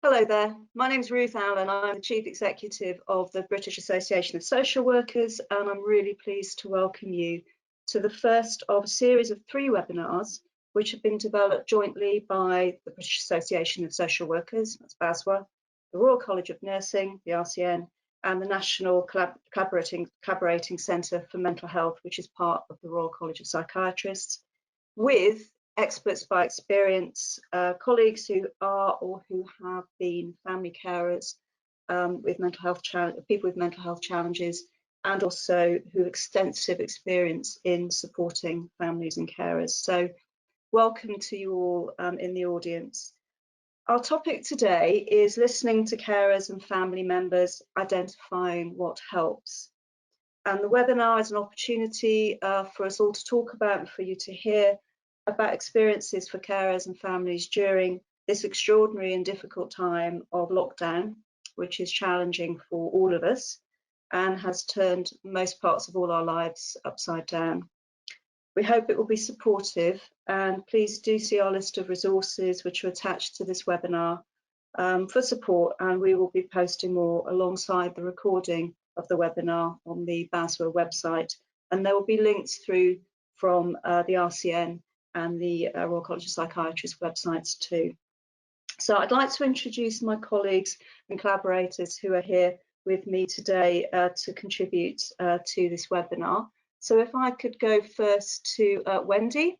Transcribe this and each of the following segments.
Hello there, my name's Ruth Allen. I'm the Chief Executive of the British Association of Social Workers, and I'm really pleased to welcome you to the first of a series of 3 webinars which have been developed jointly by the British Association of Social Workers, that's BASWA, the Royal College of Nursing, the RCN, and the National Collaborating Centre for Mental Health, which is part of the Royal College of Psychiatrists, with experts by experience, colleagues who are or who have been family carers with mental health people with mental health challenges, and also who have extensive experience in supporting families and carers. So welcome to you all in the audience. Our topic today is listening to carers and family members, identifying what helps. And the webinar is an opportunity for us all to talk about and for you to hear about experiences for carers and families during this extraordinary and difficult time of lockdown, which is challenging for all of us and has turned most parts of all our lives upside down. We hope it will be supportive, and please do see our list of resources which are attached to this webinar for support, and we will be posting more alongside the recording of the webinar on the BASWA website, and there will be links through from the RCN and the Royal College of Psychiatrists websites too. So I'd like to introduce my colleagues and collaborators who are here with me today to contribute to this webinar. So if I could go first to Wendy.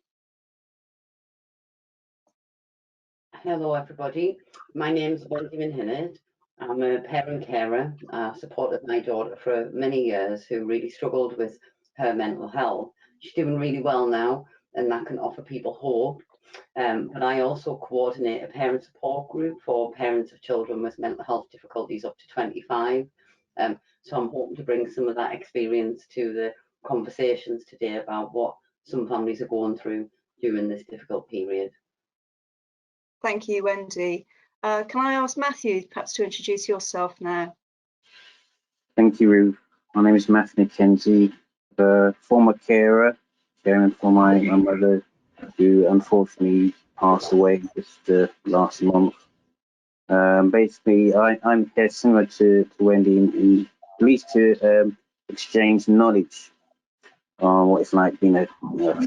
Hello everybody, my name is Wendy Minhinnard. I'm a parent carer. Supported my daughter for many years who really struggled with her mental health. She's doing really well now, and that can offer people hope. But I also coordinate a parent support group for parents of children with mental health difficulties up to 25. So I'm hoping to bring some of that experience to the conversations today about what some families are going through during this difficult period. Thank you, Wendy. Can I ask Matthew perhaps to introduce yourself now? Thank you, Ruth. My name is Matthew McKenzie, the former carer, caring for my mother, who unfortunately passed away just last month. Basically, I'm here similar to Wendy in at least to exchange knowledge on what it's like being a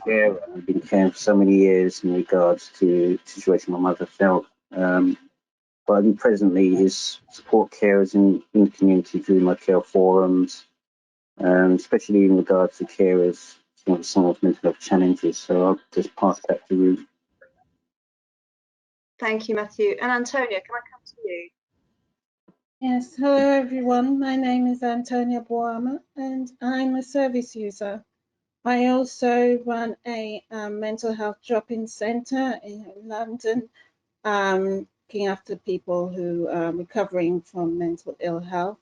carer. I've been caring for so many years in regards to the situation my mother felt. But presently is support carers in the community through my care forums, especially in regards to carers with some of mental health challenges. So I'll just pass that to Ruth. Thank you, Matthew. And Antonia, can I come to you? Yes, hello everyone. My name is Antonia Boama and I'm a service user. I also run a mental health drop-in centre in London, looking after people who are recovering from mental ill health.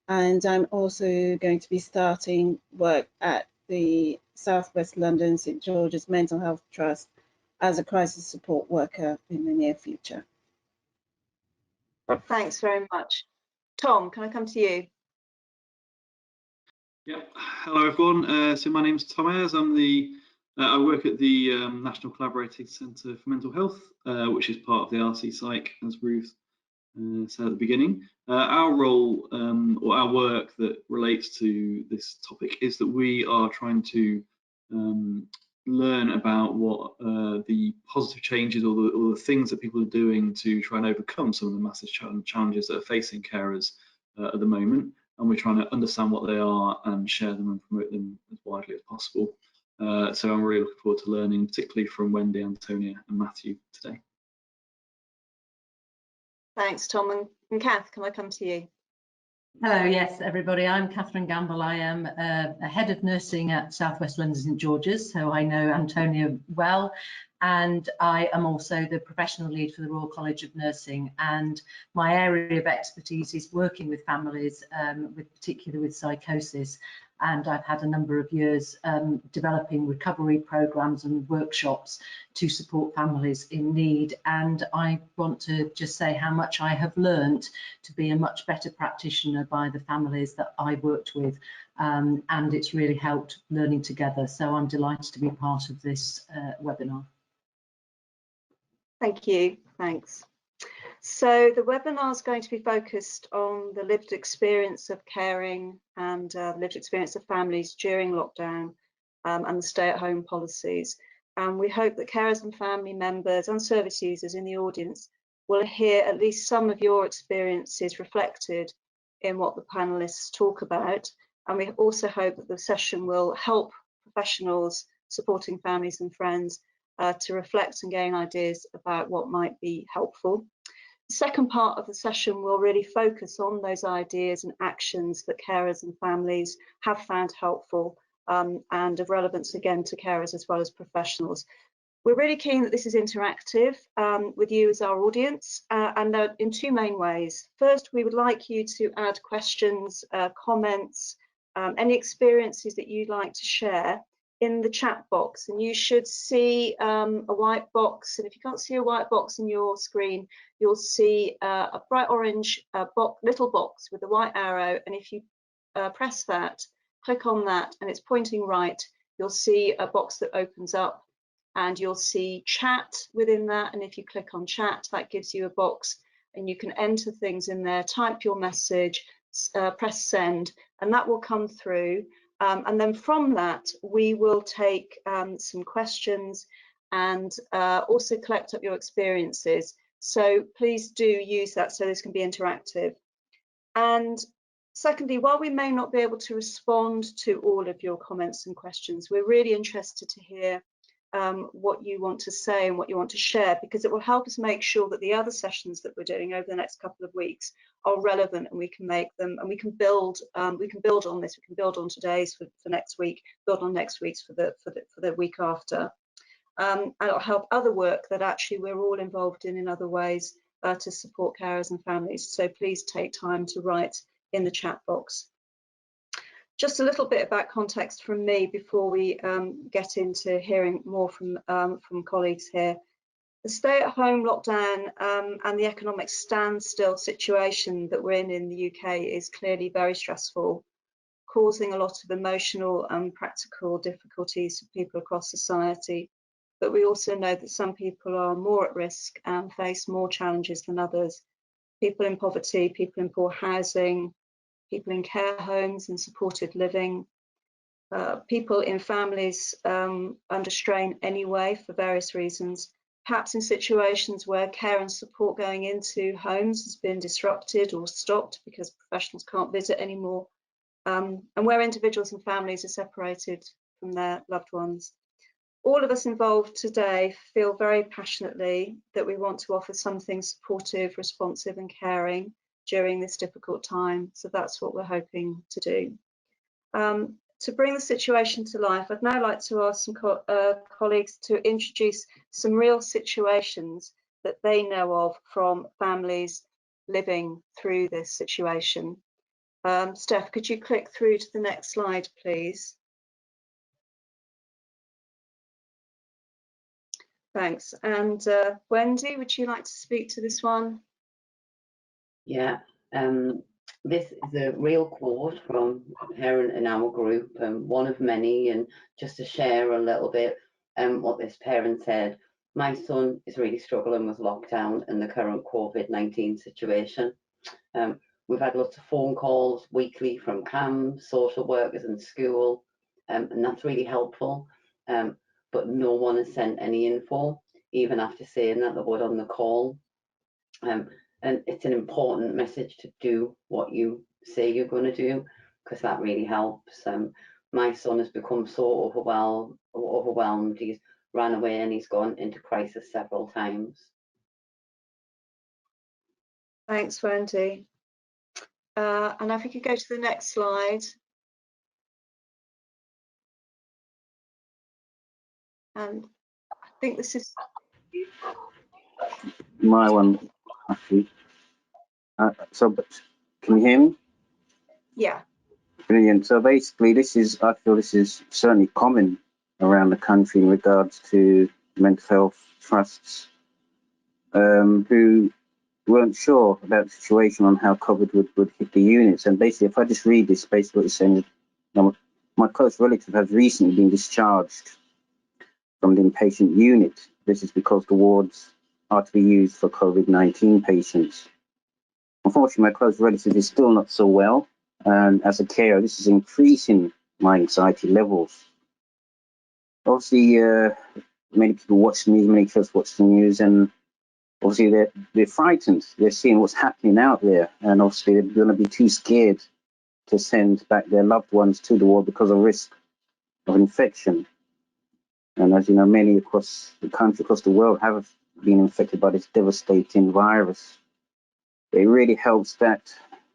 And I'm also going to be starting work at the South West London St George's Mental Health Trust as a crisis support worker in the near future. Thanks very much. Tom, can I come to you? Yep. Hello everyone. So my name's Tom Ayres. I work at the National Collaborating Centre for Mental Health, which is part of the RC Psych, as Ruth said at the beginning. Our role or our work that relates to this topic is that we are trying to learn about what the positive changes or the things that people are doing to try and overcome some of the massive challenges that are facing carers at the moment. And we're trying to understand what they are and share them and promote them as widely as possible. So I'm really looking forward to learning, particularly from Wendy, Antonia and Matthew today. Thanks, Tom. And Kath, can I come to you? Hello, yes, everybody. I'm Katherine Gamble. I am a head of nursing at South West London St George's, so I know Antonia well. And I am also the professional lead for the Royal College of Nursing. And my area of expertise is working with families, particularly with psychosis. And I've had a number of years developing recovery programs and workshops to support families in need. And I want to just say how much I have learned to be a much better practitioner by the families that I worked with. And it's really helped learning together. So I'm delighted to be part of this webinar. Thank you. Thanks. So the webinar is going to be focused on the lived experience of caring and the lived experience of families during lockdown and the stay-at-home policies. And we hope that carers and family members and service users in the audience will hear at least some of your experiences reflected in what the panelists talk about. And we also hope that the session will help professionals supporting families and friends to reflect and gain ideas about what might be helpful. The second part of the session will really focus on those ideas and actions that carers and families have found helpful and of relevance again to carers as well as professionals. We're really keen that this is interactive with you as our audience and in two main ways. First, we would like you to add questions, comments, any experiences that you'd like to share in the chat box, and you should see a white box, and if you can't see a white box in your screen, you'll see a bright orange little box with a white arrow, and if you press that, click on that, and it's pointing right, you'll see a box that opens up and you'll see chat within that, and if you click on chat, that gives you a box and you can enter things in there, type your message, press send, and that will come through. And then from that, we will take some questions and also collect up your experiences. So please do use that so this can be interactive. And secondly, while we may not be able to respond to all of your comments and questions, we're really interested to hear what you want to say and what you want to share, because it will help us make sure that the other sessions that we're doing over the next couple of weeks are relevant, and we can make them, and we can build on this. We can build on today's for next week, build on next week's for the week after, and it'll help other work that actually we're all involved in other ways to support carers and families. So please take time to write in the chat box. Just a little bit about context from me before we get into hearing more from colleagues here. The stay-at-home lockdown and the economic standstill situation that we're in the UK is clearly very stressful, causing a lot of emotional and practical difficulties for people across society. But we also know that some people are more at risk and face more challenges than others. People in poverty, people in poor housing, people in care homes and supported living, people in families under strain anyway for various reasons, perhaps in situations where care and support going into homes has been disrupted or stopped because professionals can't visit anymore, and where individuals and families are separated from their loved ones. All of us involved today feel very passionately that we want to offer something supportive, responsive and caring during this difficult time. So that's what we're hoping to do. To bring the situation to life, I'd now like to ask some colleagues to introduce some real situations that they know of from families living through this situation. Steph, could you click through to the next slide, please? Thanks. And Wendy, would you like to speak to this one? Yeah, this is a real quote from a parent in our group, one of many, and just to share a little bit what this parent said. My son is really struggling with lockdown and the current COVID-19 situation. We've had lots of phone calls weekly from CAM, social workers and school, and that's really helpful. But no one has sent any info, even after saying that they would on the call. And it's an important message to do what you say you're going to do, because that really helps. My son has become so overwhelmed. He's ran away and he's gone into crisis several times. Thanks, Wendy. And if we could go to the next slide. And I think this is My one, actually. But can you hear me? Yeah. Brilliant. So basically, I feel this is certainly common around the country in regards to mental health trusts who weren't sure about the situation on how COVID would hit the units. And basically, if I just read this, basically what it's saying, my close relative has recently been discharged from the inpatient unit. This is because the wards are to be used for COVID-19 patients. Unfortunately, my close relative is still not so well, and as a carer, this is increasing my anxiety levels. Obviously, many people watch the news, many of us watch the news, and obviously they're frightened. They're seeing what's happening out there, and obviously they're going to be too scared to send back their loved ones to the war because of risk of infection. And as you know, many across the country, across the world, have been infected by this devastating virus. It really helps that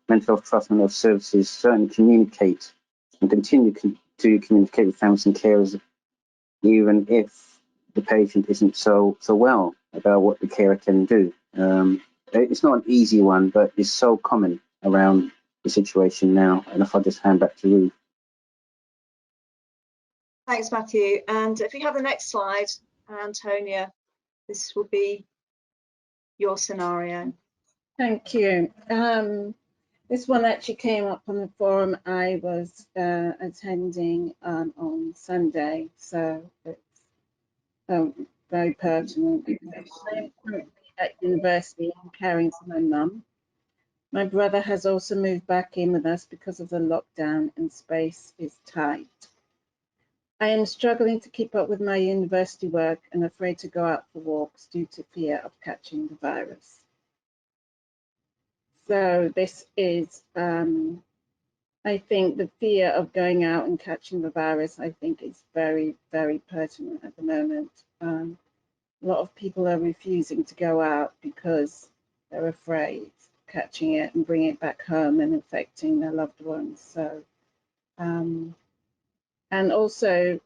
mental health trust and health services certainly communicate and continue to communicate with families and carers, even if the patient isn't so well, about what the carer can do. It's not an easy one, but it's so common around the situation now. And if I just hand back to you. Thanks, Matthew. And if you have the next slide, Antonia, this will be your scenario. Thank you. This one actually came up on the forum I was attending on Sunday, so it's very pertinent. I'm currently at university and caring for my mum. My brother has also moved back in with us because of the lockdown and space is tight. I am struggling to keep up with my university work and afraid to go out for walks due to fear of catching the virus. So this is, I think the fear of going out and catching the virus, I think is very, very pertinent at the moment. A lot of people are refusing to go out because they're afraid of catching it and bringing it back home and infecting their loved ones. So, and also,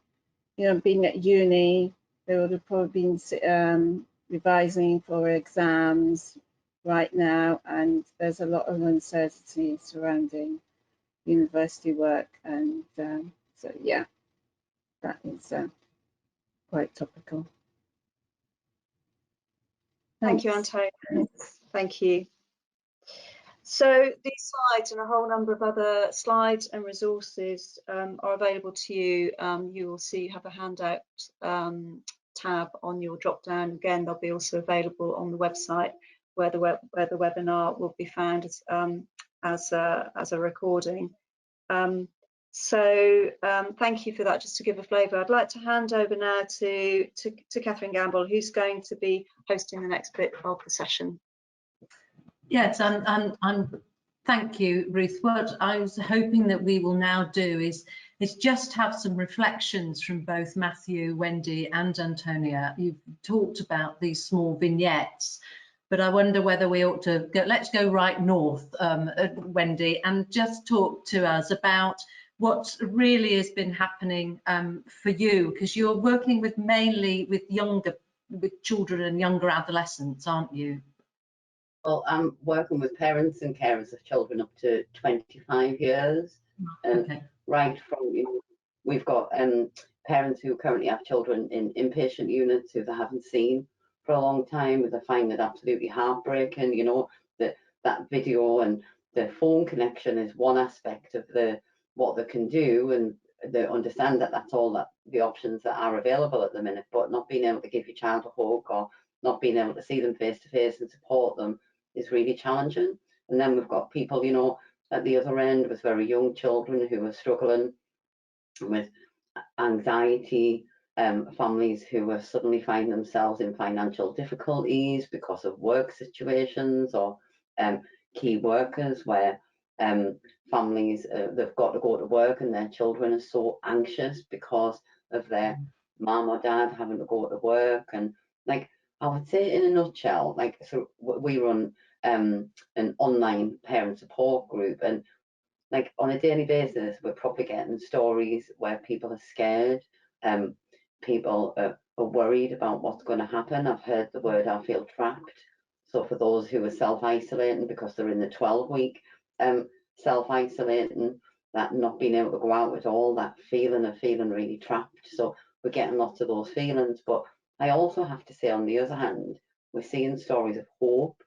you know, being at uni, they would have probably been revising for exams right now, and there's a lot of uncertainty surrounding university work, and so yeah, that is quite topical. Thank you, Antonia. Thank you. So these slides and a whole number of other slides and resources are available to you. You will see you have a handout tab on your drop down. Again, they'll be also available on the website where the webinar will be found as a recording. So thank you for that. Just to give a flavour, I'd like to hand over now to Katherine Gamble, who's going to be hosting the next bit of the session. Yes, thank you, Ruth. What I was hoping that we will now do is just have some reflections from both Matthew, Wendy and Antonia. You've talked about these small vignettes, but I wonder whether we ought to go, let's go right north, Wendy, and just talk to us about what really has been happening for you, because you're working with mainly with children and younger adolescents, aren't you? Well, I'm working with parents and carers of children up to 25 years. Okay. Right from, you know, we've got parents who currently have children in inpatient units who they haven't seen for a long time, who they find it absolutely heartbreaking. You know, that video and the phone connection is one aspect of what they can do, and they understand that that's all that the options that are available at the minute, but not being able to give your child a hug or not being able to see them face to face and support them is really challenging. And then we've got people, you know, at the other end with very young children who are struggling with anxiety, families who are suddenly finding themselves in financial difficulties because of work situations, or key workers where families, they've got to go to work and their children are so anxious because of their mum or dad having to go to work. And like, I would say in a nutshell, like, so we run an online parent support group, and like on a daily basis, we're probably getting stories where people are scared, people are worried about what's going to happen. I've heard the word, I feel trapped. So for those who are self-isolating because they're in the 12-week self-isolating, that not being able to go out at all, that feeling of feeling really trapped. So we're getting lots of those feelings. But I also have to say, on the other hand, we're seeing stories of hope,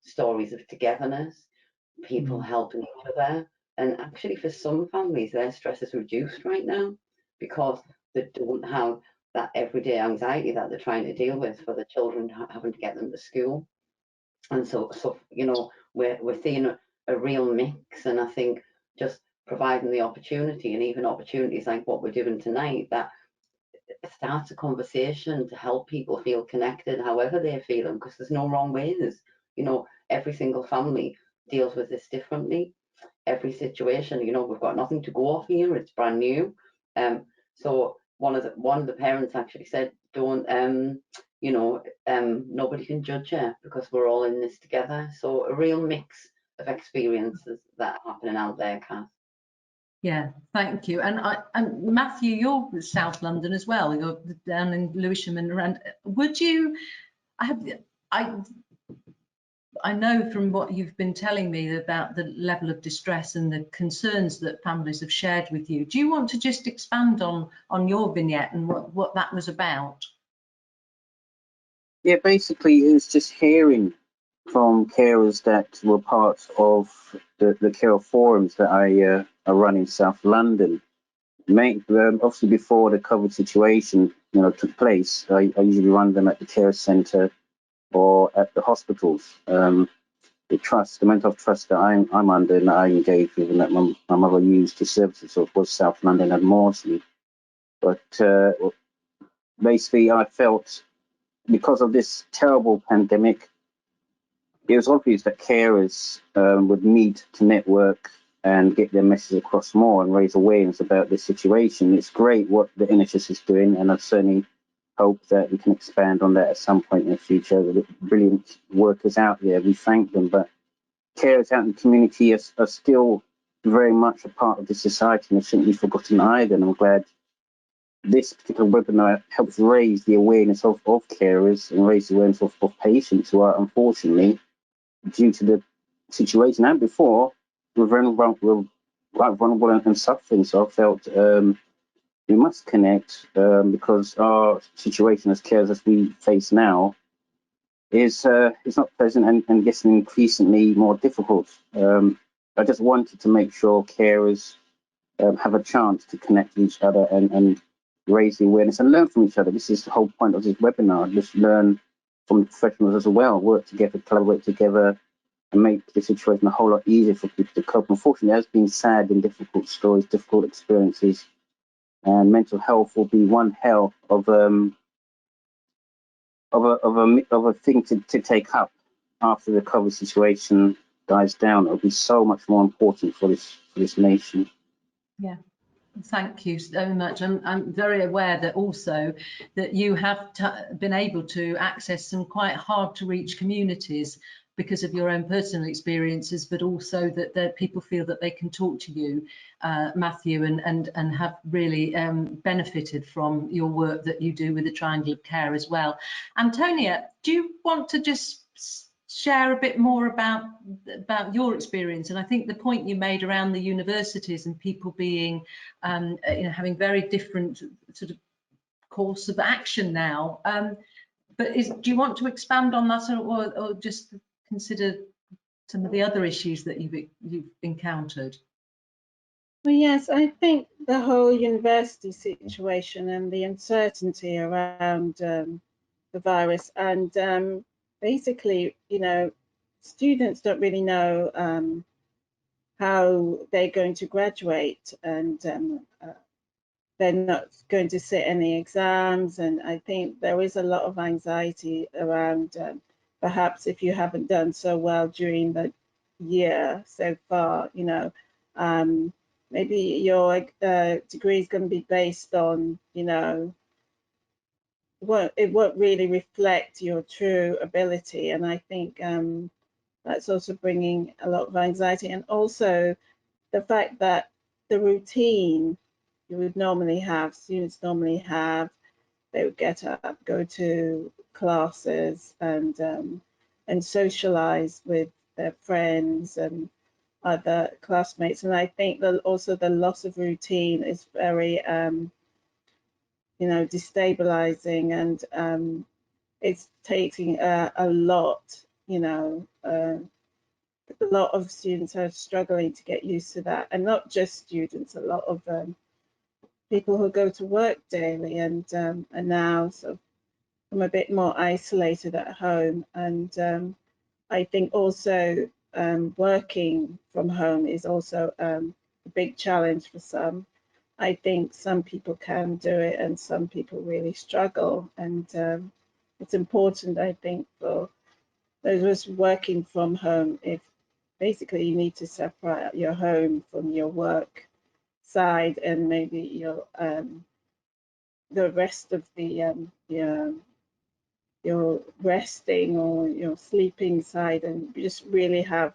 stories of togetherness, people helping each other. And actually, for some families, their stress is reduced right now because they don't have that everyday anxiety that they're trying to deal with for the children, having to get them to school. And so you know, we're seeing a real mix, and I think just providing the opportunity, and even opportunities like what we're doing tonight, that starts a conversation to help people feel connected however they're feeling, because there's no wrong ways. You know, every single family deals with this differently. Every situation, you know, we've got nothing to go off here, it's brand new. So one of the parents actually said, don't you know, nobody can judge you because we're all in this together. So a real mix of experiences that are happening out there, Kath. Yeah, thank you. And Matthew, you're South London as well. You're down in Lewisham and around. Would you? I know from what you've been telling me about the level of distress and the concerns that families have shared with you. Do you want to just expand on your vignette and what that was about? Yeah, basically it was just hearing from carers that were part of the carer forums that I run in South London. Obviously before the COVID situation, you know, took place, I usually run them at the care centre or at the hospitals. The mental health trust that I'm under and that I engage with, and that my mother used the services of, was South London and Maudsley. But basically I felt, because of this terrible pandemic, it was obvious that carers would need to network and get their message across more and raise awareness about this situation. It's great what the NHS is doing, and I certainly hope that we can expand on that at some point in the future. The brilliant workers out there, we thank them, but carers out in the community are still very much a part of the society and shouldn't be forgotten either. And I'm glad this particular webinar helps raise the awareness of carers and raise the awareness of patients who are, unfortunately, due to the situation and before, we're quite vulnerable and suffering. So I felt we must connect because our situation as carers as we face now is not pleasant and getting increasingly more difficult. I just wanted to make sure carers have a chance to connect with each other and raise the awareness and learn from each other. This is the whole point of this webinar, just learn from the professionals as well, work together, collaborate together, and make the situation a whole lot easier for people to cope. Unfortunately, there has been sad and difficult stories, difficult experiences, and mental health will be one hell of a thing to take up after the COVID situation dies down. It'll be so much more important for this nation. Yeah. Thank you so much. I'm very aware that also that you have been able to access some quite hard to reach communities because of your own personal experiences, but also that people feel that they can talk to you, Matthew, and have really benefited from your work that you do with the Triangle of Care as well. Antonia, do you want to just share a bit more about your experience? And I think the point you made around the universities and people being, you know, having very different sort of course of action now. But do you want to expand on that, or just consider some of the other issues that you've encountered? Well, yes, I think the whole university situation and the uncertainty around the virus, and basically, you know, students don't really know how they're going to graduate, and they're not going to sit any exams. And I think there is a lot of anxiety around perhaps if you haven't done so well during the year so far, you know, maybe your degree is going to be based on, you know, it won't really reflect your true ability. And I think that's also bringing a lot of anxiety, and also the fact that the routine you would normally have, students normally have, they would get up, go to classes, and socialize with their friends and other classmates. And I think that also the loss of routine is very, you know, destabilizing, and it's taking a lot, you know, a lot of students are struggling to get used to that, and not just students, a lot of people who go to work daily and are now sort of I'm a bit more isolated at home. And I think also working from home is also a big challenge for some. I think some people can do it and some people really struggle. And it's important, I think, for those of us working from home, if basically you need to separate your home from your work side and maybe your the rest of the your resting or your sleeping side, and you just really have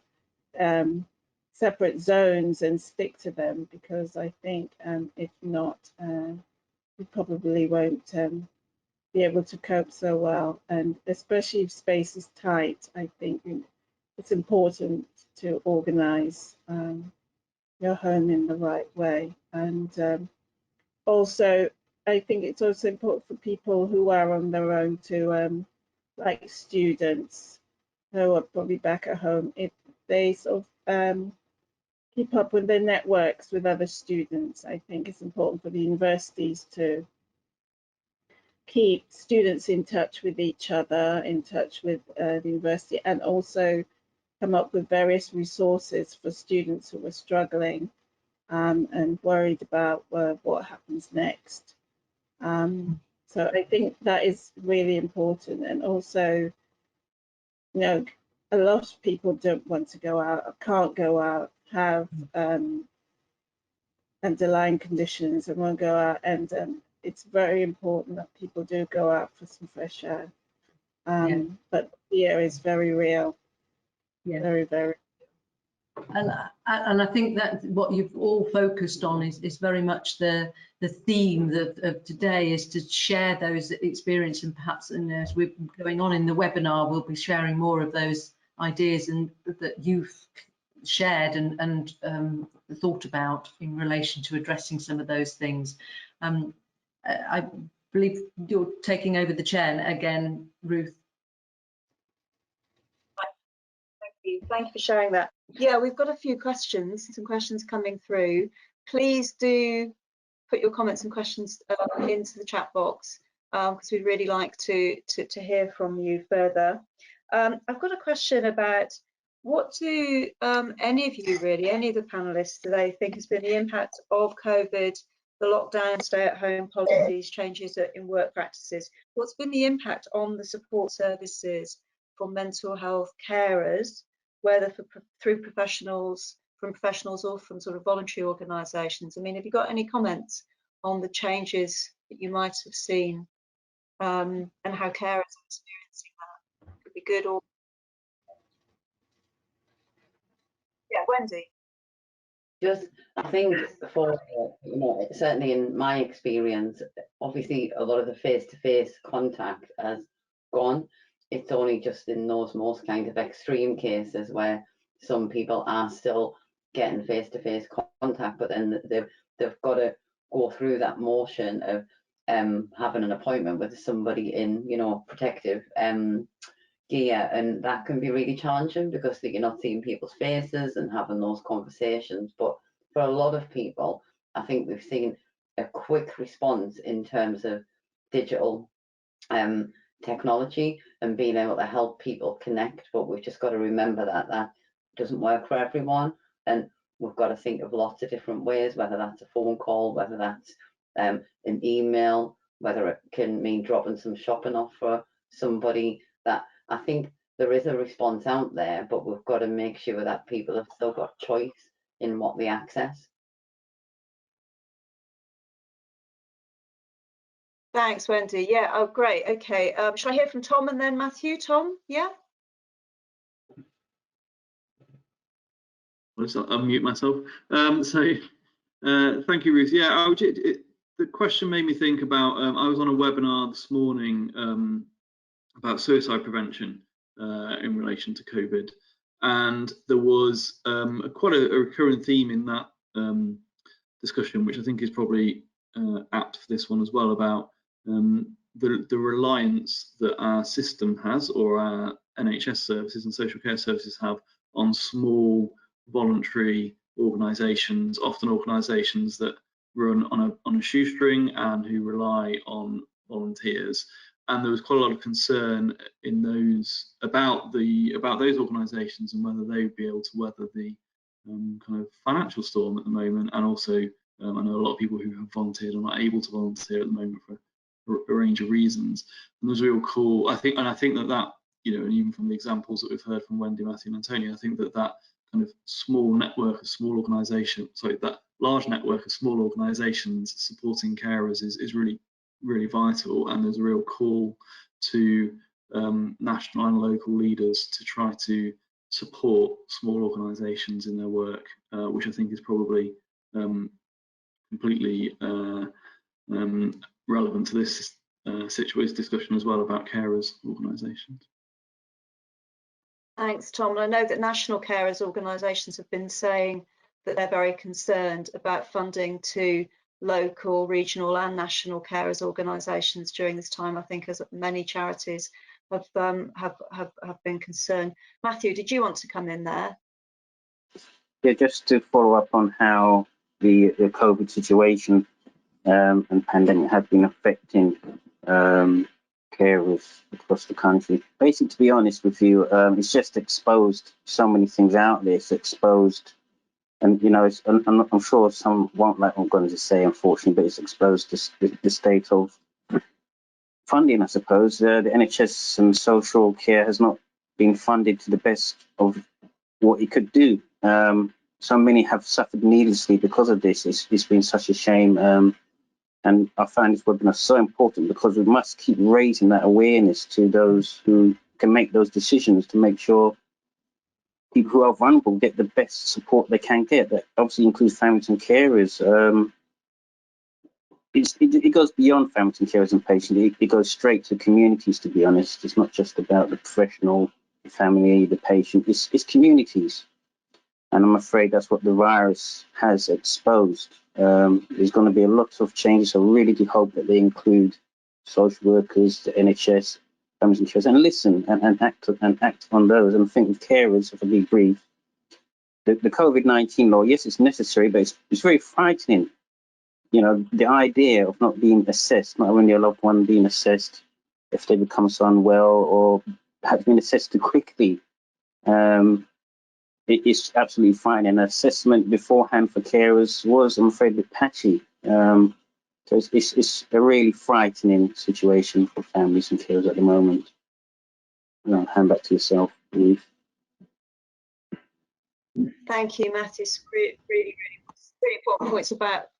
separate zones and stick to them, because I think if not, you probably won't be able to cope so well. And especially if space is tight, I think it's important to organize your home in the right way. And also, I think it's also important for people who are on their own to, like students who are probably back at home, if they sort of keep up with their networks with other students. I think it's important for the universities to keep students in touch with each other, in touch with the university, and also come up with various resources for students who are struggling and worried about what happens next. So I think that is really important. And also, you know, a lot of people don't want to go out or can't go out, have underlying conditions and won't go out. And it's very important that people do go out for some fresh air. But fear is very real, very, very. And I think that what you've all focused on is very much the theme of today, is to share those experiences, and perhaps as we're going on in the webinar, we'll be sharing more of those ideas and that you've shared and thought about in relation to addressing some of those things. I believe you're taking over the chair again, Ruth. Thank you for sharing that. Yeah, we've got a few questions, some questions coming through. Please do put your comments and questions into the chat box, because we'd really like to hear from you further. I've got a question about what do any of you really, any of the panelists today think has been the impact of COVID, the lockdown, stay-at-home policies, changes in work practices? What's been the impact on the support services for mental health carers, whether through professionals, from professionals or from sort of voluntary organisations? I mean, have you got any comments on the changes that you might have seen and how carers are experiencing that? Could be good or... Yeah, Wendy. Just, I think for, you know, certainly in my experience, obviously a lot of the face-to-face contact has gone. It's only just in those most kind of extreme cases where some people are still getting face-to-face contact, but then they've got to go through that motion of having an appointment with somebody in, you know, protective gear, and that can be really challenging because you're not seeing people's faces and having those conversations. But for a lot of people, I think we've seen a quick response in terms of digital technology and being able to help people connect. But we've just got to remember that that doesn't work for everyone, and we've got to think of lots of different ways, whether that's a phone call, whether that's an email, whether it can mean dropping some shopping off for somebody. That I think there is a response out there, but we've got to make sure that people have still got choice in what they access. Thanks, Wendy. Yeah, oh, great. Okay, shall I hear from Tom and then Matthew? Tom, yeah? I'll just unmute myself. Thank you, Ruth. Yeah, the question made me think about, I was on a webinar this morning about suicide prevention in relation to COVID, and there was quite a recurring theme in that discussion, which I think is probably apt for this one as well, about the reliance that our system has, or our NHS services and social care services have, on small voluntary organisations, often organisations that run on a shoestring and who rely on volunteers. And there was quite a lot of concern in those about those organisations and whether they would be able to weather the kind of financial storm at the moment. And also, I know a lot of people who have volunteered are not able to volunteer at the moment for a range of reasons. And there's a real call, I think that you know, and even from the examples that we've heard from Wendy, Matthew, and Antonia, I think that kind of small network of small organisations, sorry, that large network of small organisations supporting carers is really vital, and there's a real call to national and local leaders to try to support small organisations in their work, which I think is probably completely relevant to this discussion as well about carers organisations. Thanks, Tom. And I know that national carers organisations have been saying that they're very concerned about funding to local, regional and national carers organisations during this time. I think as many charities have been concerned. Matthew, did you want to come in there? Yeah, just to follow up on how the COVID situation and pandemic have been affecting carers across the country. Basically, to be honest with you, it's just exposed so many things out there. It's exposed, and you know, I'm sure some won't like what I'm going to say, unfortunately, but it's exposed the state of funding, I suppose. The NHS and social care has not been funded to the best of what it could do. So many have suffered needlessly because of this. It's been such a shame. And I find this webinar so important because we must keep raising that awareness to those who can make those decisions to make sure people who are vulnerable get the best support they can get. That obviously includes families and carers. It goes beyond families and carers and patients. It goes straight to communities, to be honest. It's not just about the professional, the family, the patient. It's communities. And I'm afraid that's what the virus has exposed. There's going to be a lot of changes. I really do hope that they include social workers, the NHS, families and carers, and listen and act on those. And I think with carers, if I be brief, the COVID-19 law, yes, it's necessary, but it's very frightening. You know, the idea of not being assessed, not only a loved one being assessed if they become so unwell or perhaps being assessed too quickly. It is absolutely fine. An assessment beforehand for carers was, I'm afraid, a bit patchy. So it's a really frightening situation for families and carers at the moment. I'll hand back to yourself, please. Thank you, Matthew. Really important points about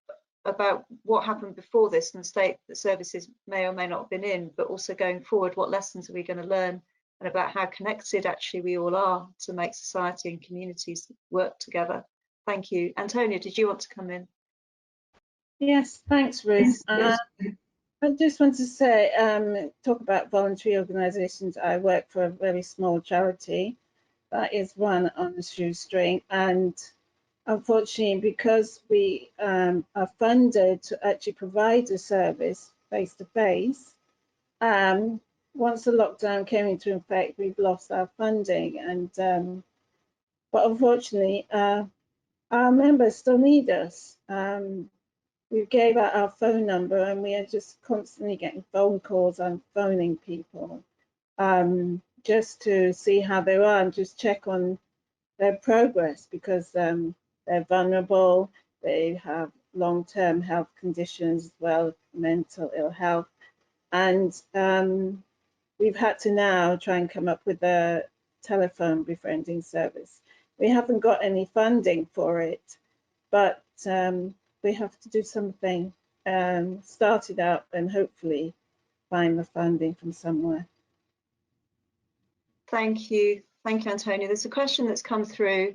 what happened before this and the state that services may or may not have been in, but also going forward, what lessons are we going to learn, and about how connected actually we all are to make society and communities work together. Thank you. Antonia, did you want to come in? Yes, thanks, Ruth. Yes. I just want to say, talk about voluntary organisations. I work for a very small charity that is run on a shoestring, and unfortunately, because we are funded to actually provide a service face-to-face, once the lockdown came into effect, we've lost our funding, and but unfortunately, our members still need us. We gave out our phone number, and we are just constantly getting phone calls and phoning people just to see how they are and just check on their progress, because they're vulnerable, they have long-term health conditions as well, mental ill health, and we've had to now try and come up with a telephone befriending service. We haven't got any funding for it, but we have to do something, start it out and hopefully find the funding from somewhere. Thank you, Antonia. There's a question that's come through.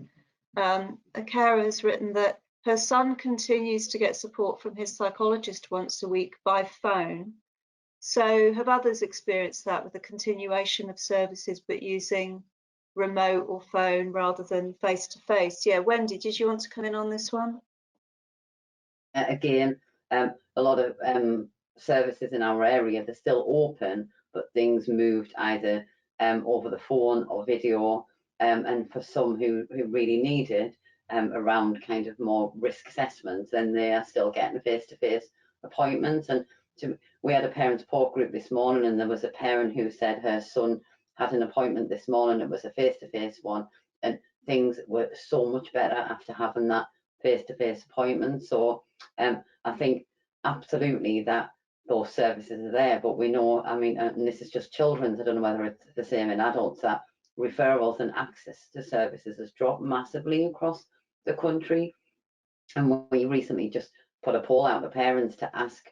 A carer has written that her son continues to get support from his psychologist once a week by phone. So have others experienced that with the continuation of services but using remote or phone rather than face-to-face? Yeah, Wendy, did you want to come in on this one? Again, a lot of services in our area, they're still open, but things moved either over the phone or video, and for some who really need it, around kind of more risk assessments, then they are still getting face-to-face appointments. And we had a parent support group this morning, and there was a parent who said her son had an appointment this morning. It was a face-to-face one, and things were so much better after having that face-to-face appointment. So I think absolutely that those services are there, but we know, I mean, and this is just children's, I don't know whether it's the same in adults, that referrals and access to services has dropped massively across the country. And we recently just put a poll out to parents to ask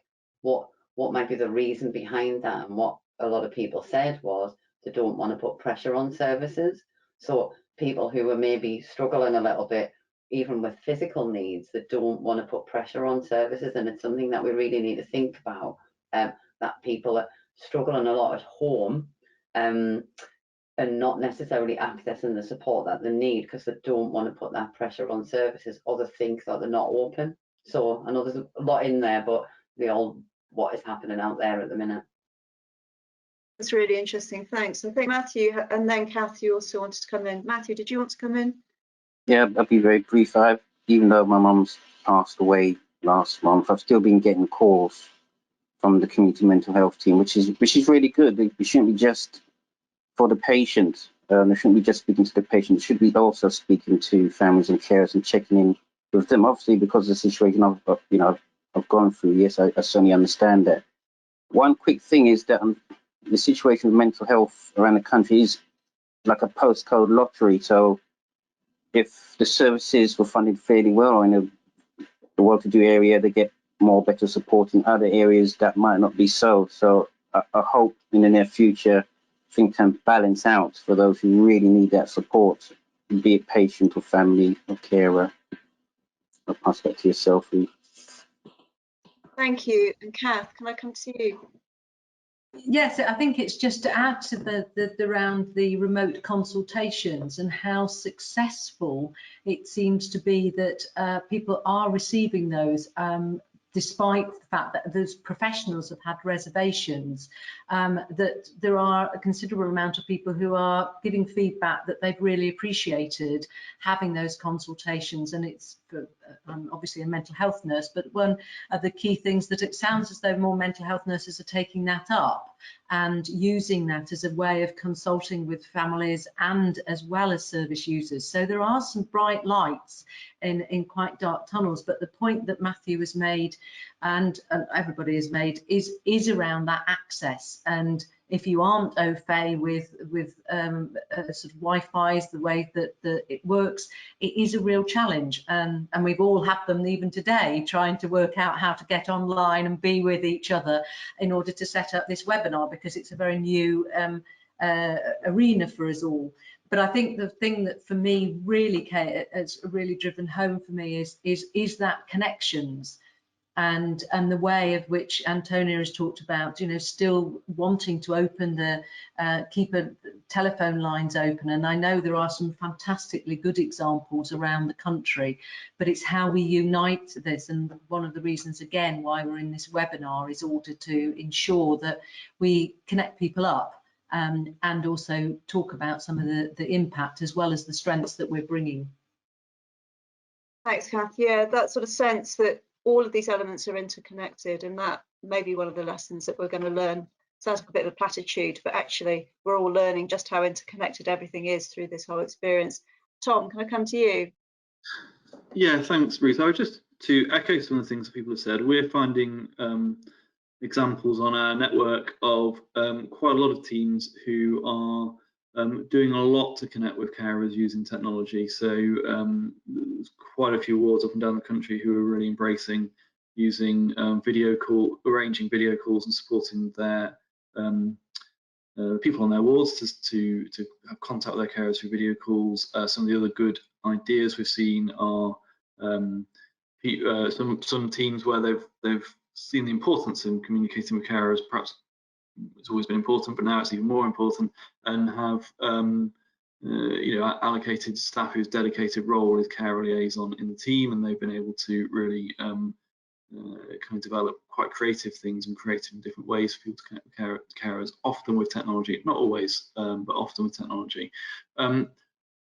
what might be the reason behind that, and what a lot of people said was they don't want to put pressure on services. So people who are maybe struggling a little bit, even with physical needs, that don't want to put pressure on services. And it's something that we really need to think about, that people are struggling a lot at home, and not necessarily accessing the support that they need because they don't want to put that pressure on services, or they think that they're not open. So I know there's a lot in there, but what is happening out there at the minute. That's really interesting. Thanks. I think Matthew and then Kath, you also wanted to come in. Matthew, did you want to come in? Yeah, I'll be very brief. Even though my mum's passed away last month, I've still been getting calls from the community mental health team, which is really good. It shouldn't be just for the patient. They shouldn't be just speaking to the patient. They should be also speaking to families and carers and checking in with them. Obviously, because of the situation I've gone through. Yes, I certainly understand that. One quick thing is that the situation of mental health around the country is like a postcode lottery. So if the services were funded fairly well in the well-to-do area, they get better support. In other areas that might not be so. So I hope in the near future things can balance out for those who really need that support, be it patient or family or carer. I'll pass that to yourself, Ruth. Thank you. And Kath, can I come to you? Yes, I think it's just to add to the around the remote consultations and how successful it seems to be that people are receiving those, despite the fact that those professionals have had reservations, that there are a considerable amount of people who are giving feedback that they've really appreciated having those consultations. And it's I'm obviously a mental health nurse, but one of the key things that it sounds as though more mental health nurses are taking that up and using that as a way of consulting with families and as well as service users. So there are some bright lights in quite dark tunnels, but the point that Matthew has made and everybody has made is around that access. And if you aren't au fait with sort of Wi-Fi's, the way that it works, it is a real challenge. And we've all had them even today, trying to work out how to get online and be with each other in order to set up this webinar, because it's a very new arena for us all. But I think the thing that for me really has really driven home for me is that connections. And the way of which Antonia has talked about, still wanting to open keep telephone lines open. And I know there are some fantastically good examples around the country, but it's how we unite this. And one of the reasons, again, why we're in this webinar is order to ensure that we connect people up and also talk about some of the impact as well as the strengths that we're bringing. Thanks, Kath. Yeah, that sort of sense that all of these elements are interconnected, and that may be one of the lessons that we're going to learn. Sounds like a bit of a platitude, but actually we're all learning just how interconnected everything is through this whole experience. Tom, can I come to you? Yeah, thanks, Ruth. I would just to echo some of the things that people have said. We're finding examples on our network of quite a lot of teams who are doing a lot to connect with carers using technology. So there's quite a few wards up and down the country who are really embracing using arranging video calls and supporting their people on their wards to have contact with their carers through video calls. Some of the other good ideas we've seen are some teams where they've seen the importance in communicating with carers. Perhaps it's always been important, but now it's even more important, and have allocated staff whose dedicated role is care liaison in the team, and they've been able to really kind of develop quite creative things and creative in different ways for people to connect with carers, often with technology, not always, but often with technology. But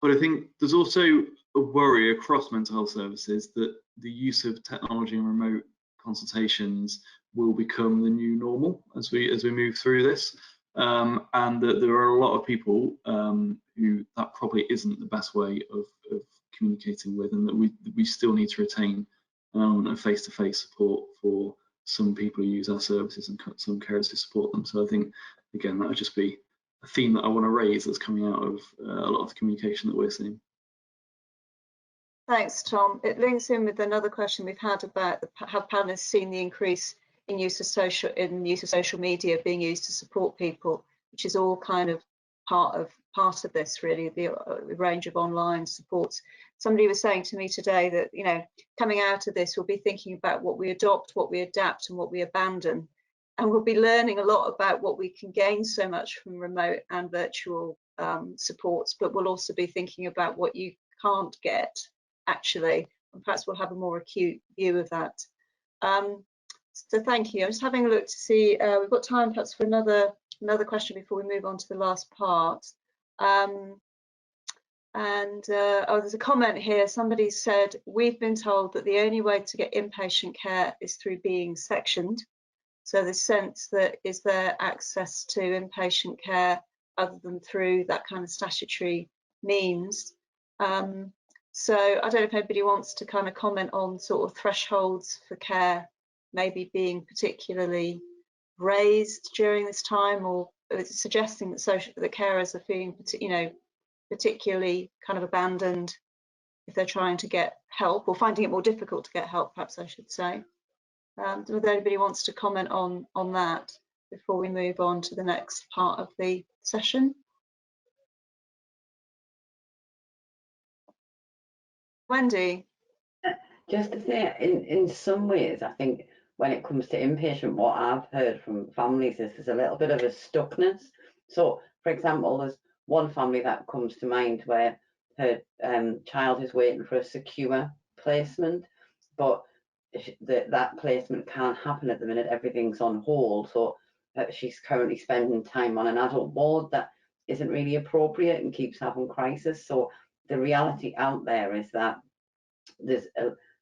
I think there's also a worry across mental health services that the use of technology and remote consultations will become the new normal as we move through this, and that there are a lot of people who that probably isn't the best way of communicating with, and that we still need to retain an element of face-to-face support for some people who use our services and some carers who support them. So I think, again, that would just be a theme that I want to raise that's coming out of a lot of the communication that we're seeing. Thanks, Tom. It links in with another question we've had about have panelists seen the increase in use of social media being used to support people, which is all kind of part of this, really, the range of online supports. Somebody was saying to me today that, you know, coming out of this, we'll be thinking about what we adopt, what we adapt, and what we abandon, and we'll be learning a lot about what we can gain so much from remote and virtual supports, but we'll also be thinking about what you can't get actually, and perhaps we'll have a more acute view of that. So thank you. I'm just having a look to see, we've got time perhaps for another question before we move on to the last part. Oh, there's a comment here. Somebody said, we've been told that the only way to get inpatient care is through being sectioned. So the sense that is there access to inpatient care other than through that kind of statutory means. So I don't know if anybody wants to kind of comment on sort of thresholds for care maybe being particularly raised during this time, or suggesting that the carers are feeling, you know, particularly kind of abandoned if they're trying to get help, or finding it more difficult to get help, perhaps I should say. Whether anybody wants to comment on that before we move on to the next part of the session. Wendy. Just to say, in some ways, I think when it comes to inpatient, what I've heard from families is there's a little bit of a stuckness. So, for example, there's one family that comes to mind where her child is waiting for a secure placement, but that placement can't happen at the minute. Everything's on hold. So she's currently spending time on an adult ward that isn't really appropriate and keeps having crisis. So the reality out there is that there's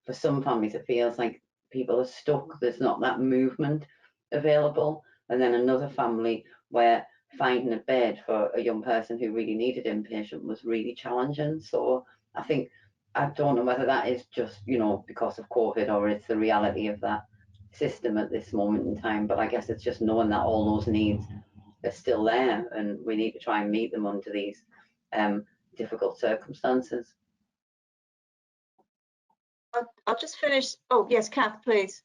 for some families it feels like people are stuck, there's not that movement available. And then another family where finding a bed for a young person who really needed inpatient was really challenging. So I think, I don't know whether that is just, you know, because of COVID, or it's the reality of that system at this moment in time, but I guess it's just knowing that all those needs are still there and we need to try and meet them under these difficult circumstances. I'll just finish. Oh, yes, Kath, please.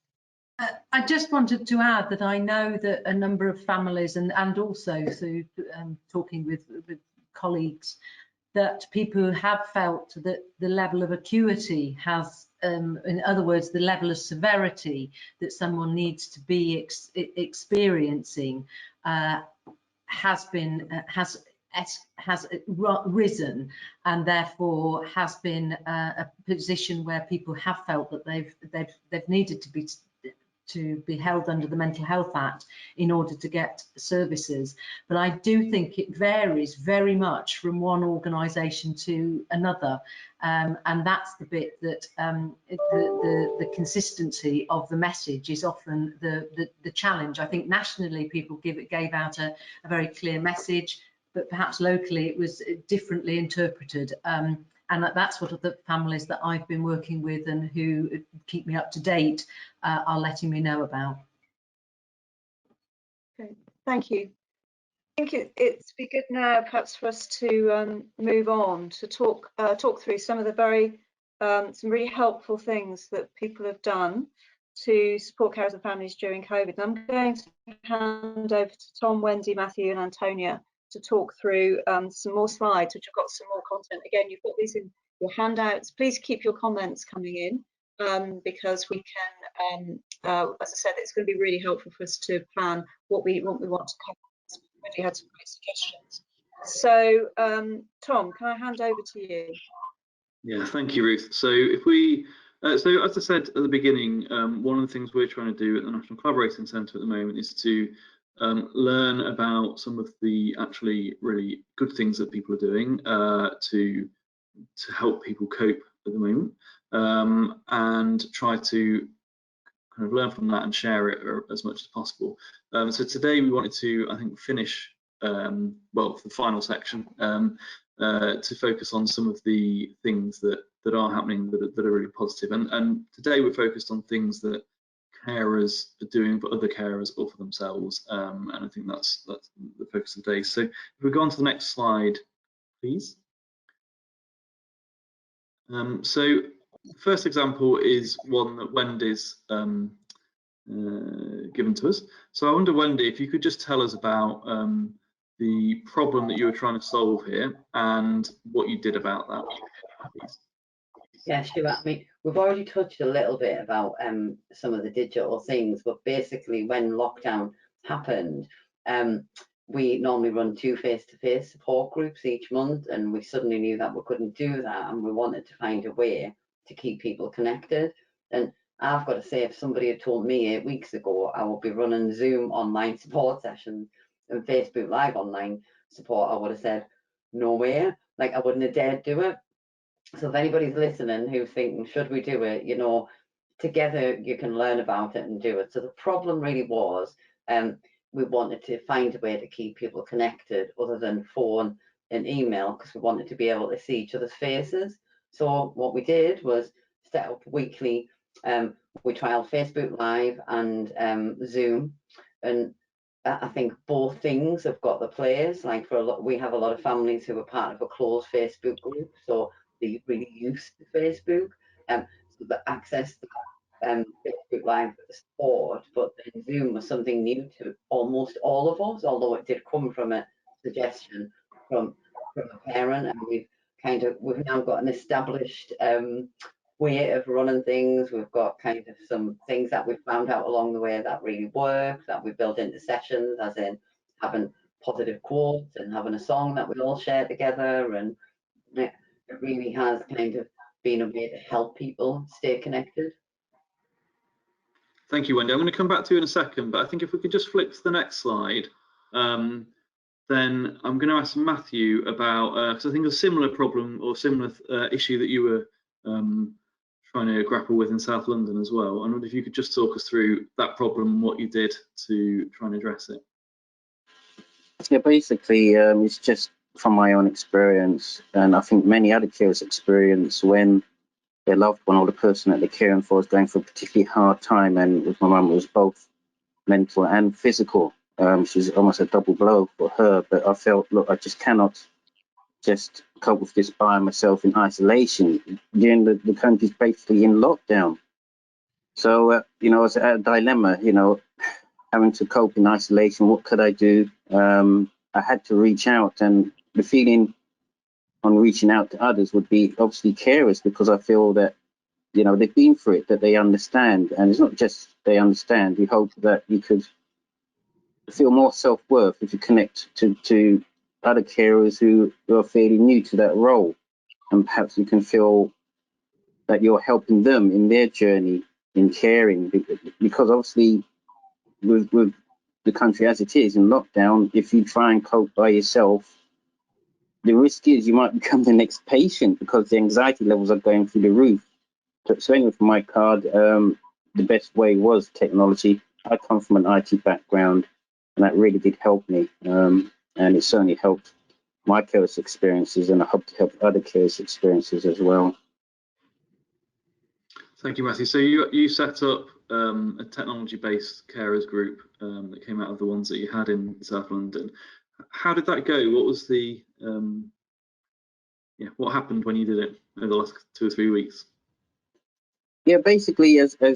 I just wanted to add that I know that a number of families, and also through talking with colleagues, that people have felt that the level of acuity has, in other words, the level of severity that someone needs to be experiencing has risen, and therefore has been a position where people have felt that they've needed to be held under the Mental Health Act in order to get services. But I do think it varies very much from one organisation to another, and that's the bit that the consistency of the message is often the challenge. I think nationally people gave out a very clear message, but perhaps locally it was differently interpreted. And that's what the families that I've been working with and who keep me up to date are letting me know about. Okay, thank you. I think it's be good now perhaps for us to move on to talk through some of the some really helpful things that people have done to support carers and families during COVID. And I'm going to hand over to Tom, Wendy, Matthew and Antonia to talk through some more slides, which have got some more content. Again, you've got these in your handouts. Please keep your comments coming in because we can, as I said, it's going to be really helpful for us to plan what we want to cover. We've already had some great suggestions. So, Tom, can I hand over to you? Yeah, thank you, Ruth. So if we, so as I said at the beginning, one of the things we're trying to do at the National Collaborating Centre at the moment is to learn about some of the actually really good things that people are doing to help people cope at the moment, and try to kind of learn from that and share it as much as possible. So today we wanted to, I think, finish, well, the final section, to focus on some of the things that are happening that are really positive. And today we're focused on things that carers are doing for other carers or for themselves, and I think that's the focus of the day. So if we go on to the next slide, please. So the first example is one that Wendy's given to us. So I wonder, Wendy, if you could just tell us about the problem that you were trying to solve here and what you did about that, please. Yeah, sure. I mean, we've already touched a little bit about some of the digital things, but basically when lockdown happened, we normally run 2 face-to-face support groups each month, and we suddenly knew that we couldn't do that, and we wanted to find a way to keep people connected. And I've got to say, if somebody had told me 8 weeks ago I would be running Zoom online support sessions and Facebook Live online support, I would have said, no way. Like, I wouldn't have dared do it. So if anybody's listening who's thinking, should we do it, you know, together you can learn about it and do it. So the problem really was, we wanted to find a way to keep people connected other than phone and email, because we wanted to be able to see each other's faces. So what we did was set up weekly, we trialed Facebook Live and Zoom, and I think both things have got the players. Like, for a lot, we have a lot of families who are part of a closed Facebook group, so they really used to Facebook, so the access to Facebook Live for the support, but then Zoom was something new to almost all of us, although it did come from a suggestion from a parent, and we've now got an established way of running things. We've got kind of some things that we've found out along the way that really work, that we built into sessions, as in having positive quotes and having a song that we all share together, and it really has kind of been a way to help people stay connected. Thank you, Wendy. I'm going to come back to you in a second, but I think if we could just flip to the next slide, then I'm going to ask Matthew about, because I think a similar problem or similar issue that you were trying to grapple with in South London as well. I wonder if you could just talk us through that problem and what you did to try and address it. Yeah, basically, it's just from my own experience, and I think many other carers experience, when their loved one or the person that they're caring for is going through a particularly hard time. And with my mum, it was both mental and physical. She's almost a double blow for her. But I felt, look, I just cannot just cope with this by myself in isolation. During the country's basically in lockdown. So, you know, I was at a dilemma, you know, having to cope in isolation. What could I do? I had to reach out, and the feeling on reaching out to others would be obviously carers, because I feel that, you know, they've been through it, that they understand. And it's not just they understand. We hope that you could feel more self-worth if you connect to other carers who are fairly new to that role, and perhaps you can feel that you're helping them in their journey in caring, because obviously with the country as it is in lockdown, if you try and cope by yourself, the risk is you might become the next patient, because the anxiety levels are going through the roof. So anyway, for my card, the best way was technology. I come from an IT background, and that really did help me. And it certainly helped my carers experiences, and I hope to help other carers experiences as well. Thank you, Matthew. So you set up a technology-based carers group that came out of the ones that you had in South London. How did that go? What was the what happened when you did it over the last 2 or 3 weeks? Yeah, basically, as I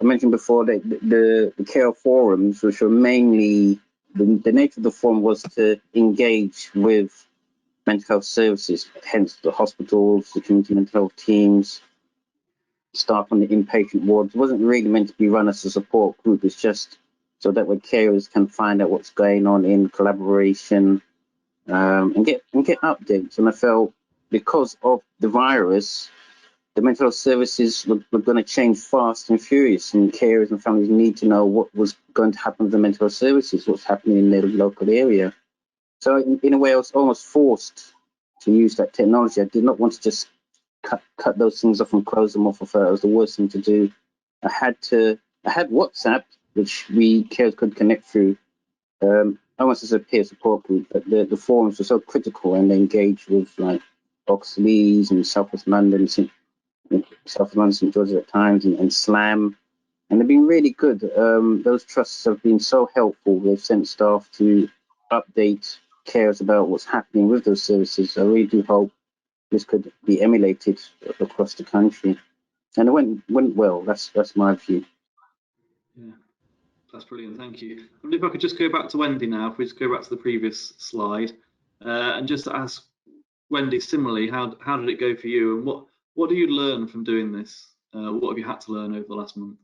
mentioned before, the care forums, which were mainly, the nature of the forum was to engage with mental health services, hence the hospitals, the community mental health teams, staff on the inpatient wards. It wasn't really meant to be run as a support group. It's just so that where carers can find out what's going on in collaboration, and get updates. And I felt, because of the virus, the mental health services were going to change fast and furious, and carers and families need to know what was going to happen with the mental health services, what's happening in their local area. So in a way, I was almost forced to use that technology. I did not want to just cut those things off and close them off. I thought it was the worst thing to do. I had WhatsApp, which we carers could connect through, almost as a peer support group, but the forums were so critical and they engaged with like Oxley's and South West London, St George's at times, and SLAM, and they've been really good. Those trusts have been so helpful. They've sent staff to update carers about what's happening with those services. I really do hope this could be emulated across the country, and it went well. That's my view. Yeah, that's brilliant. Thank you. I wonder if I could just go back to Wendy now. If we just go back to the previous slide, and just ask Wendy similarly, how did it go for you, and what do you learn from doing this? What have you had to learn over the last month?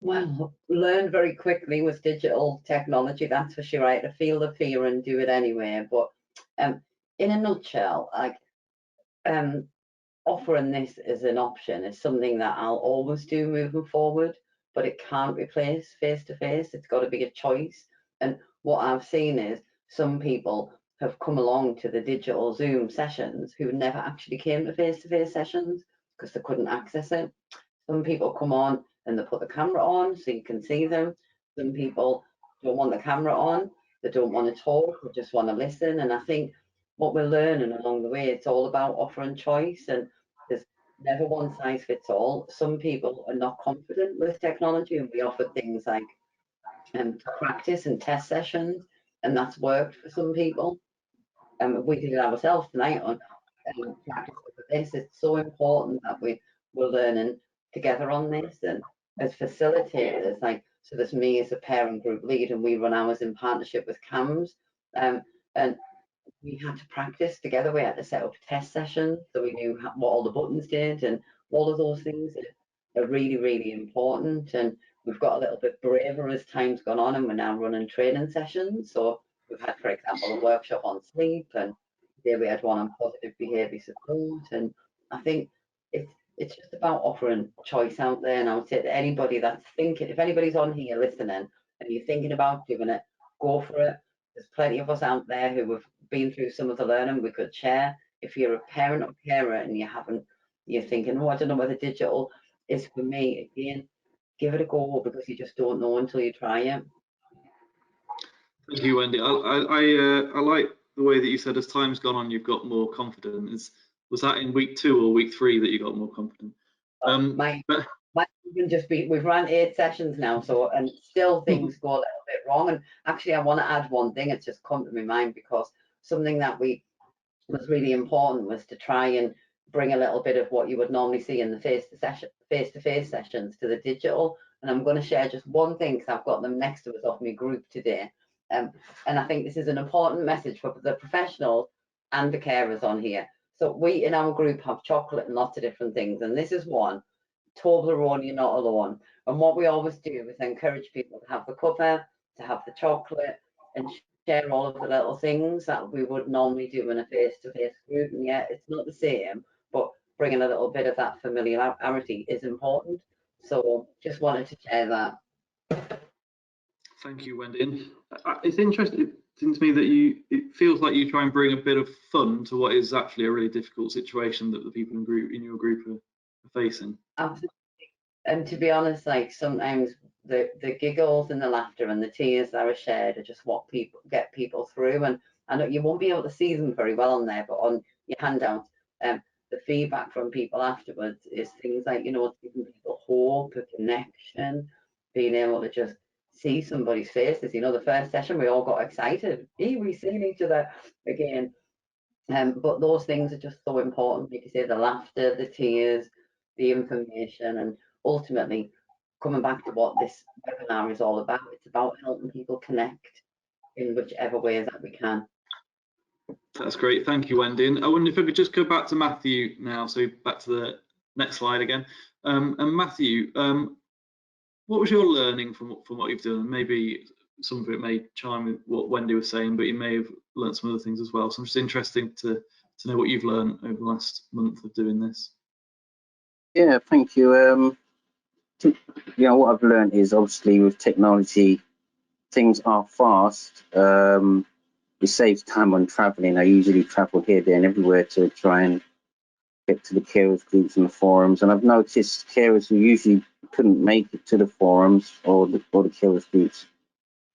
Well, learn very quickly with digital technology, that's for sure. I had to feel the fear and do it anyway. But in a nutshell, like offering this as an option is something that I'll always do moving forward, but it can't replace face-to-face. It's got to be a choice. And what I've seen is some people have come along to the digital Zoom sessions who never actually came to face-to-face sessions because they couldn't access it. Some people come on and they put the camera on so you can see them. Some people don't want the camera on, they don't want to talk, they just want to listen. And I think what we're learning along the way, it's all about offering choice, and there's never one size fits all. Some people are not confident with technology, and we offer things like practice and test sessions, and that's worked for some people. And we did it ourselves tonight on practice with this. It's so important that we're learning together on this, and as facilitators, like, so there's me as a parent group lead, and we run ours in partnership with CAMS, and we had to practice together. We had to set up test sessions so we knew what all the buttons did, and all of those things are really, really important. And we've got a little bit braver as time's gone on, and we're now running training sessions. So we've had, for example, a workshop on sleep, and there we had one on positive behaviour support. And I think it's just about offering choice out there. And I would say to anybody that's thinking, if anybody's on here listening and you're thinking about doing it, go for it. There's plenty of us out there who have been through some of the learning we could share. If you're a parent or carer and you're thinking, oh, I don't know whether digital is for me, again, give it a go, because you just don't know until you try it. Thank you, Wendy. I like the way that you said as time's gone on, you've got more confident. Was that in week 2 or week 3 that you got more confident? Might even just be, we've run 8 sessions now, so, and still things go a little bit wrong. And actually I want to add one thing, it's just come to my mind, because something that was really important was to try and bring a little bit of what you would normally see in the face-to-face sessions to the digital. And I'm going to share just one thing, because I've got them next to us off my group today. And I think this is an important message for the professionals and the carers on here. So we in our group have chocolate and lots of different things, and this is one. Toblerone, you're not alone. And what we always do is encourage people to have the cover, to have the chocolate, and share all of the little things that we would normally do in a face-to-face group. And yet it's not the same, but bringing a little bit of that familiarity is important. So just wanted to share that. Thank you, Wendy. And it's interesting to me that it feels like you try and bring a bit of fun to what is actually a really difficult situation that the people in your group are facing. Absolutely. And to be honest, like, sometimes the giggles and the laughter and the tears that are shared are just what get people through. And I know you won't be able to see them very well on there, but on your handouts, the feedback from people afterwards is things like, it's giving people hope, a connection, being able to just see somebody's faces. The first session we all got excited. Hey, we seen each other again. But those things are just so important. Like you say, the laughter, the tears, the information, and ultimately coming back to what this webinar is all about. It's about helping people connect in whichever way that we can. That's great. Thank you, Wendy. And I wonder if I could just go back to Matthew now. So back to the next slide again. And Matthew, what was your learning from what you've done? Maybe some of it may chime with what Wendy was saying, but you may have learned some other things as well. So I'm just interested to know what you've learned over the last month of doing this. Yeah, thank you. What I've learned is, obviously with technology, things are fast. it saves time on travelling. I usually travel here, there, and everywhere to try and get to the carers groups and the forums. And I've noticed carers who usually couldn't make it to the forums or the carers groups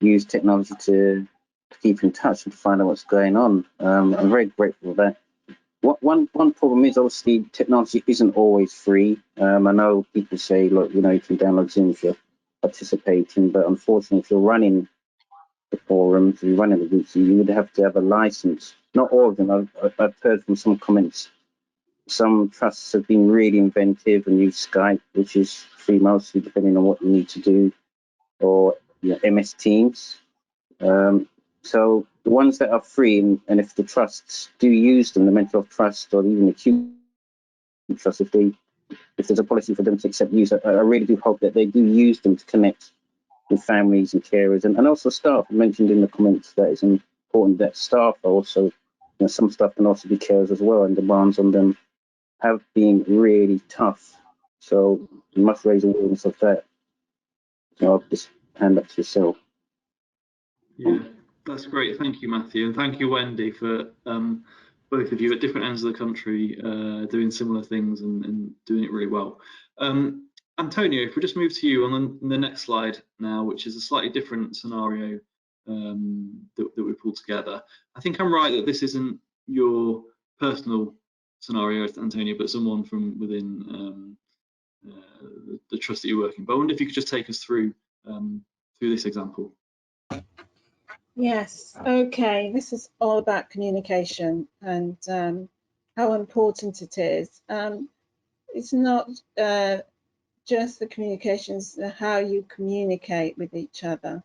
use technology to keep in touch and to find out what's going on. I'm very grateful for that. One problem is obviously technology isn't always free. I know people say, look, you can download Zoom if you're participating, but unfortunately, if you're running the forums, you're running the groups, you would have to have a license. Not all of them. I've heard from some comments. Some trusts have been really inventive and use Skype, which is free mostly, depending on what you need to do, or MS Teams. So the ones that are free, and if the trusts do use them, the mental health trust or even the acute trust, if there's a policy for them to accept use, I really do hope that they do use them to connect with families and carers, and also staff. I mentioned in the comments that it's important that staff are also, some staff can also be carers as well, and demands on them have been really tough. So you must raise awareness of that. So I'll just hand up to yourself. Yeah, that's great. Thank you, Matthew, and thank you, Wendy, for both of you at different ends of the country doing similar things and doing it really well. Antonio, if we just move to you on the next slide now, which is a slightly different scenario that we pulled together. I think I'm right that this isn't your personal scenario, Antonio, but someone from within the trust that you're working. But I wonder if you could just take us through this example. Yes, okay. This is all about communication and how important it is. It's not just the communications, how you communicate with each other.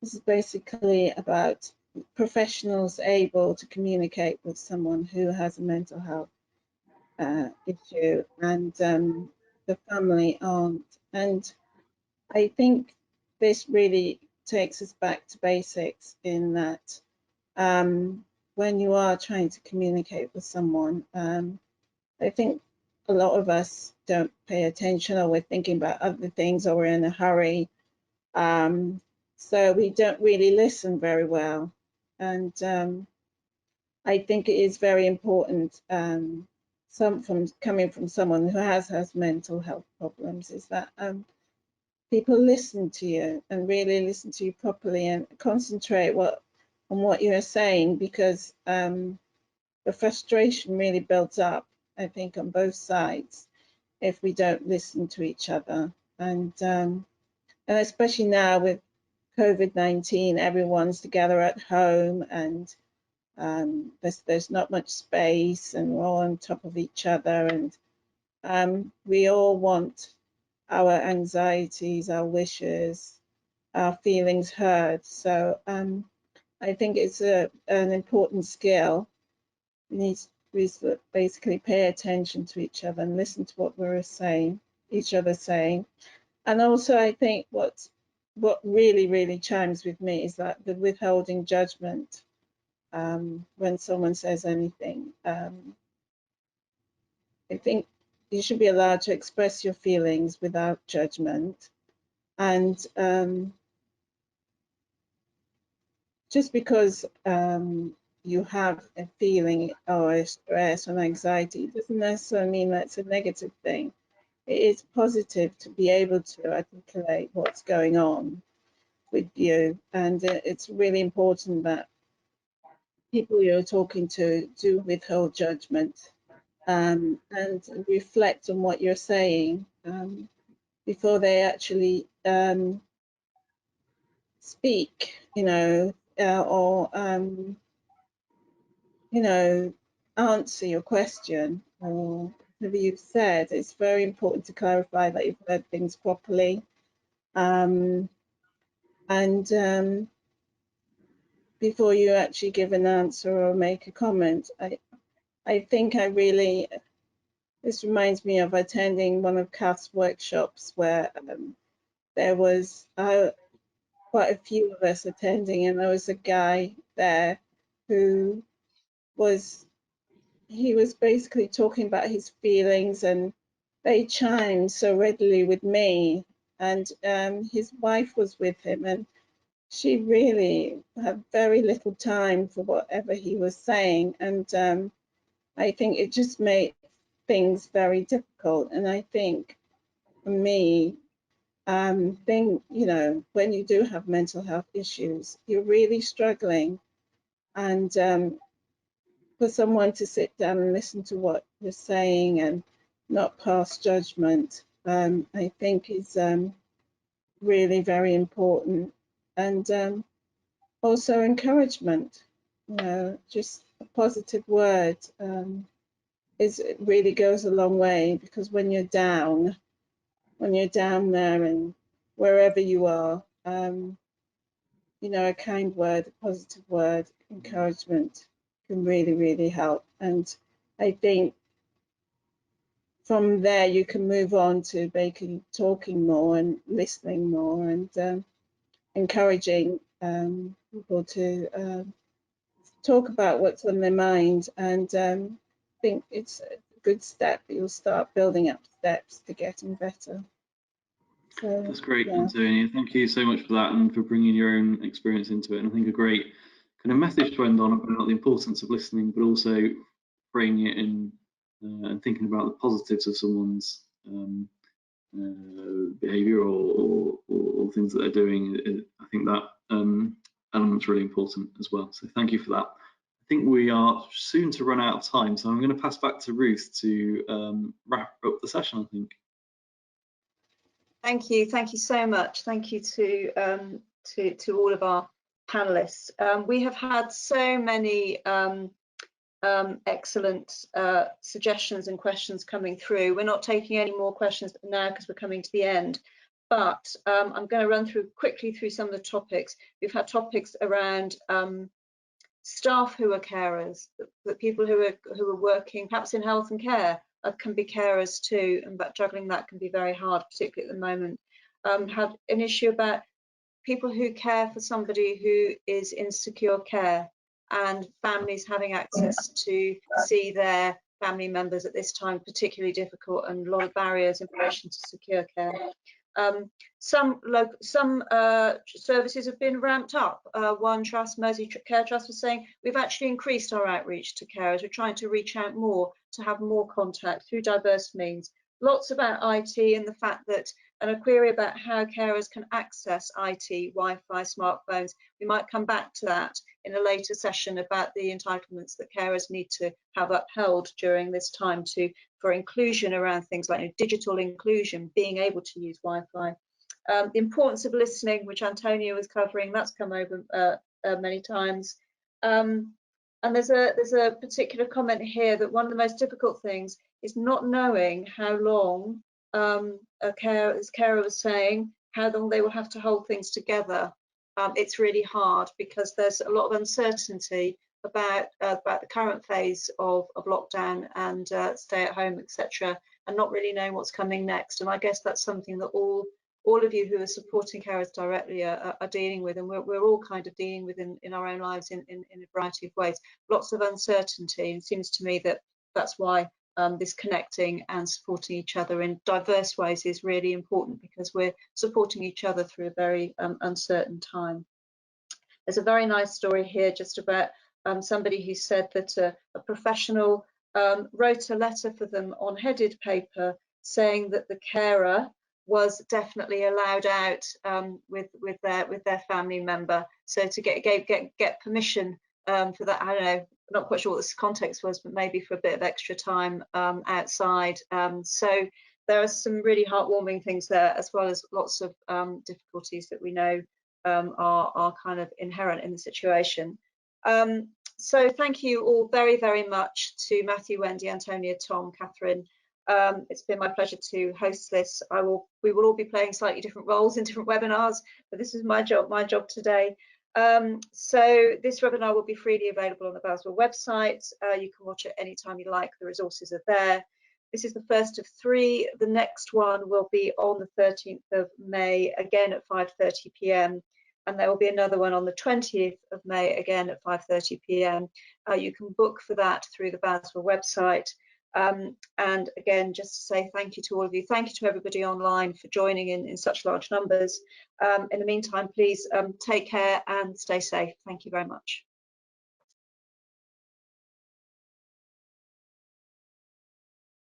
This is basically about professionals able to communicate with someone who has a mental health issue, and the family aren't. And I think this really takes us back to basics in that when you are trying to communicate with someone, I think a lot of us don't pay attention, or we're thinking about other things, or we're in a hurry. So we don't really listen very well. And I think it is very important, coming from someone who has mental health problems, is that people listen to you and really listen to you properly and concentrate on what you're saying, because the frustration really builds up, I think, on both sides if we don't listen to each other. And especially now with COVID-19, everyone's together at home, and there's not much space, and we're all on top of each other, and we all want our anxieties, our wishes, our feelings heard. So I think it's an important skill. We need to basically pay attention to each other and listen to what each other saying. And also, I think what really chimes with me is that the withholding judgment when someone says anything. I think you should be allowed to express your feelings without judgment. And just because you have a feeling or a stress or anxiety doesn't necessarily mean that's a negative thing. It is positive to be able to articulate what's going on with you, and it's really important that people you're talking to do withhold judgment and reflect on what you're saying before they actually speak, or answer your question or whatever you've said. It's very important to clarify that you've heard things properly. And before you actually give an answer or make a comment, I think this reminds me of attending one of Kath's workshops where there was quite a few of us attending, and there was a guy there who was basically talking about his feelings, and they chimed so readily with me, and his wife was with him, and she really had very little time for whatever he was saying, and I think it just made things very difficult. And I think for me, you know, when you do have mental health issues, you're really struggling, and for someone to sit down and listen to what you're saying and not pass judgment, I think is really very important. And also encouragement, you know, just a positive word it really goes a long way, because when you're down there and wherever you are, you know, a kind word, a positive word, encouragement can really, really help. And I think from there you can move on to talking more and listening more, and encouraging people to talk about what's on their mind. And I think it's a good step. You'll start building up steps to getting better. So, that's great, yeah. Antonia. Thank you so much for that and for bringing your own experience into it. And I think a great kind of message to end on about the importance of listening, but also framing it in and thinking about the positives of someone's behaviour or things that they're doing. I think that element's really important as well. So thank you for that. I think we are soon to run out of time, so I'm going to pass back to Ruth to wrap up the session, I think. Thank you so much. Thank you to all of our panelists. We have had so many excellent suggestions and questions coming through. We're not taking any more questions now because we're coming to the end, but I'm going to run quickly through some of the topics. We've had topics around staff who are carers, the people who are working perhaps in health and care can be carers too, and but juggling that can be very hard, particularly at the moment. Had an issue about people who care for somebody who is in secure care, and families having access to see their family members at this time, particularly difficult, and a lot of barriers in relation to secure care. Some services have been ramped up. One trust, Mersey Care Trust, was saying we've actually increased our outreach to carers. We're trying to reach out more, to have more contact through diverse means. Lots about IT and the fact that, and a query about how carers can access IT, Wi-Fi, smartphones. We might come back to that in a later session about the entitlements that carers need to have upheld during this time for inclusion around things like digital inclusion, being able to use Wi-Fi. The importance of listening, which Antonia was covering, that's come over many times. And there's a particular comment here that one of the most difficult things is not knowing how long as carer was saying, how long they will have to hold things together. It's really hard because there's a lot of uncertainty about the current phase of lockdown and stay at home, etc., and not really knowing what's coming next. And I guess that's something that all of you who are supporting carers directly are dealing with, and we're all kind of dealing with in our own lives in a variety of ways. Lots of uncertainty, and it seems to me that that's why this connecting and supporting each other in diverse ways is really important, because we're supporting each other through a very uncertain time. There's a very nice story here just about somebody who said that a professional wrote a letter for them on headed paper saying that the carer was definitely allowed out with their family member, so to get permission for that. I don't know, not quite sure what this context was, but maybe for a bit of extra time outside. So there are some really heartwarming things there, as well as lots of difficulties that we know are kind of inherent in the situation. So thank you all very, very much to Matthew, Wendy, Antonia, Tom, Katherine. It's been my pleasure to host this. We will all be playing slightly different roles in different webinars, but this is my job today. So this webinar will be freely available on the Baswell website. You can watch it anytime you like. The resources are there. This is the first of 3. The next one will be on the 13th of May, again at 5:30 p.m. And there will be another one on the 20th of May, again at 5:30 p.m. You can book for that through the Baswell website. And again, just to say thank you to all of you. Thank you to everybody online for joining in such large numbers. In the meantime, please take care and stay safe. Thank you very much.